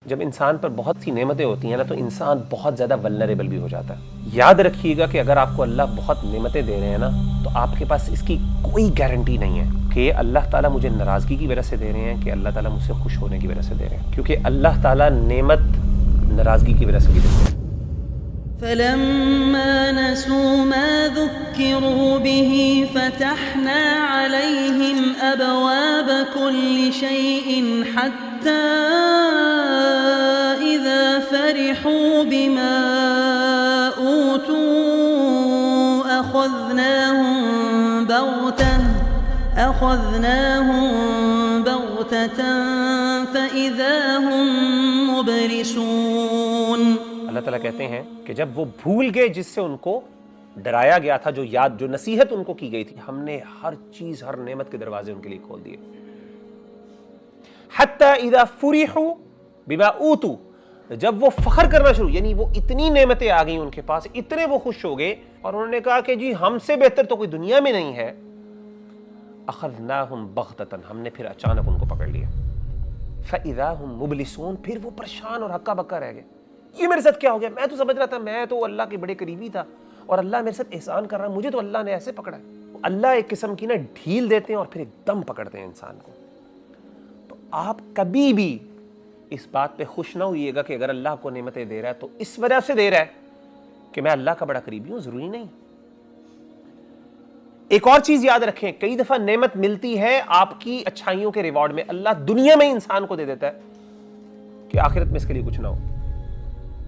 جب انسان پر بہت سی نعمتیں ہوتی ہیں نا تو انسان بہت زیادہ ولنریبل بھی ہو جاتا ہے۔ یاد رکھیے گا کہ اگر آپ کو اللہ بہت نعمتیں دے رہے ہیں نا تو آپ کے پاس اس کی کوئی گارنٹی نہیں ہے کہ اللہ تعالیٰ مجھے ناراضگی کی وجہ سے دے رہے ہیں کہ اللہ تعالیٰ مجھ سے خوش ہونے کی وجہ سے دے رہے ہیں، کیونکہ اللہ تعالیٰ نعمت ناراضگی کی وجہ سے بھی دیتے ہیں۔ فلما نسوا ما ذكروا به فتحنا عليهم أبواب كل شيء حتى إذا فرحوا بما أوتوا أخذناهم بغتة فإذا هم مبلسون۔ اللہ تعالیٰ کہتے ہیں کہ جب وہ بھول گئے جس سے ان کو ڈرایا گیا تھا، جو نصیحت ان کو کی گئی تھی، ہم نے ہر چیز، ہر نعمت کے دروازے ان کے لیے کھول دیے۔ حتی اذا فرحوا بما اوتوا، جب وہ فخر کرنا شروع، یعنی وہ اتنی نعمتیں آ گئیں ان کے پاس، اتنے وہ خوش ہو گئے اور انہوں نے کہا کہ جی ہم سے بہتر تو کوئی دنیا میں نہیں ہے، اخذناہم بغتۃ، ہم نے پھر اچانک ان کو پکڑ لیا، فاذا هم مبلسون، پھر وہ پریشان اور ہکا بکا رہ گئے۔ یہ میرے ساتھ کیا ہو گیا؟ میں تو سمجھ رہا تھا میں تو اللہ کے بڑے قریبی تھا اور اللہ میرے ساتھ احسان کر رہا ہے، مجھے تو اللہ نے ایسے پکڑا ہے۔ اللہ ایک قسم کی نا ڈھیل دیتے ہیں اور پھر ایک دم پکڑتے ہیں انسان کو۔ تو آپ کبھی بھی اس بات پہ خوش نہ ہوئیے گا کہ اگر اللہ کو نعمتیں دے رہا ہے تو اس وجہ سے دے رہا ہے کہ میں اللہ کا بڑا قریبی ہوں، ضروری نہیں۔ ایک اور چیز یاد رکھیں، کئی دفعہ نعمت ملتی ہے آپ کی اچھائیوں کے ریوارڈ میں، اللہ دنیا میں انسان کو دے دیتا ہے کہ آخرت میں اس کے لیے کچھ نہ ہو،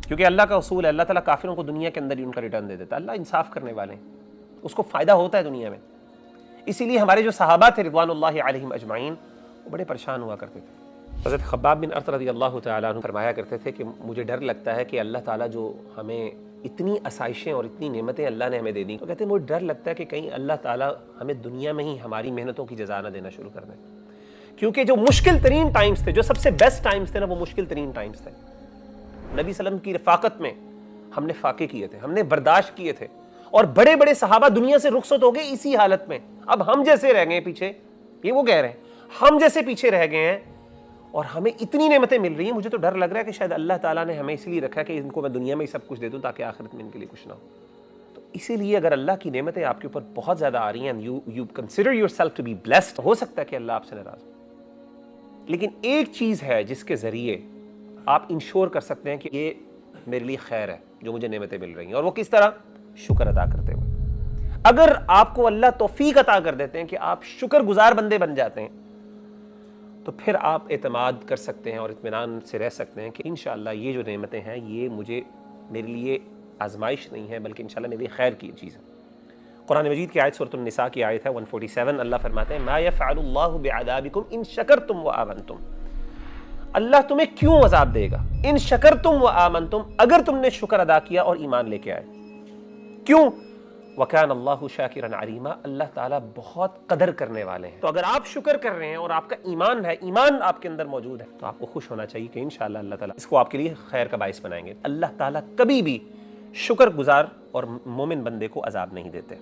کیونکہ اللہ کا اصول ہے اللہ تعالیٰ کافروں کو دنیا کے اندر ہی ان کا ریٹرن دے دیتا ہے۔ اللہ انصاف کرنے والے ہیں، اس کو فائدہ ہوتا ہے دنیا میں۔ اسی لیے ہمارے جو صحابہ تھے رضوان اللہ علیہم اجمعین، وہ بڑے پریشان ہوا کرتے تھے۔ حضرت خباب بن ارت رضی اللہ تعالیٰ عنہ فرمایا کرتے تھے کہ مجھے ڈر لگتا ہے کہ اللہ تعالیٰ جو ہمیں اتنی آسائشیں اور اتنی نعمتیں اللہ نے ہمیں دے دی، تو کہتے ہیں مجھے ڈر لگتا ہے کہ کہیں اللہ تعالیٰ ہمیں دنیا میں ہی ہماری محنتوں کی جزا نہ دینا شروع کر دیں، کیونکہ جو مشکل ترین ٹائمز تھے، جو سب سے بیسٹ ٹائمز تھے نا، وہ مشکل ترین ٹائمز تھے۔ نبی صلی اللہ علیہ وسلم کی رفاقت میں ہم نے فاقے کیے تھے، ہم نے برداشت کیے تھے، اور بڑے بڑے صحابہ دنیا سے رخصت ہو گئے اسی حالت میں۔ اب ہم جیسے رہ گئے پیچھے، یہ وہ کہہ رہے ہیں ہم جیسے پیچھے رہ گئے ہیں اور ہمیں اتنی نعمتیں مل رہی ہیں، مجھے تو ڈر لگ رہا ہے کہ شاید اللہ تعالیٰ نے ہمیں اس لیے رکھا کہ ان کو میں دنیا میں ہی سب کچھ دے دوں تاکہ آخرت میں ان کے لیے کچھ نہ ہو۔ تو اسی لیے اگر اللہ کی نعمتیں آپ کے اوپر بہت زیادہ آ رہی ہیں، you consider yourself to be blessed، ہو سکتا ہے کہ اللہ آپ سے ناراض ہو، لیکن ایک چیز ہے جس کے ذریعے آپ انشور کر سکتے ہیں کہ یہ میرے لیے خیر ہے جو مجھے نعمتیں مل رہی ہیں، اور وہ کس طرح؟ شکر ادا کرتے ہوئے۔ اگر آپ کو اللہ توفیق عطا کر دیتے ہیں کہ آپ شکر گزار بندے بن جاتے ہیں، تو پھر آپ اعتماد کر سکتے ہیں اور اطمینان سے رہ سکتے ہیں کہ انشاءاللہ یہ جو نعمتیں ہیں یہ میرے لیے آزمائش نہیں ہے بلکہ انشاءاللہ میرے لیے خیر کی چیز ہے۔ قرآن مجید کی آیت سورۃ النساء کی آیت ہے 147، اللہ فرماتے ہیں ما یفعل اللہ بعذابکم ان شکرتم وآمنتم، اللہ تمہیں کیوں عذاب دے گا؟ ان شکرتم وآمنتم، اگر تم نے شکر ادا کیا اور ایمان لے کے آئے۔ کیوں؟ وَكَانَ اللَّهُ شَاكِرًا عَلِيمًا، اللہ تعالیٰ بہت قدر کرنے والے ہیں۔ تو اگر آپ شکر کر رہے ہیں اور آپ کا ایمان ہے، ایمان آپ کے اندر موجود ہے، تو آپ کو خوش ہونا چاہیے کہ انشاءاللہ اللہ تعالیٰ اس کو آپ کے لیے خیر کا باعث بنائیں گے۔ اللہ تعالیٰ کبھی بھی شکر گزار اور مومن بندے کو عذاب نہیں دیتے۔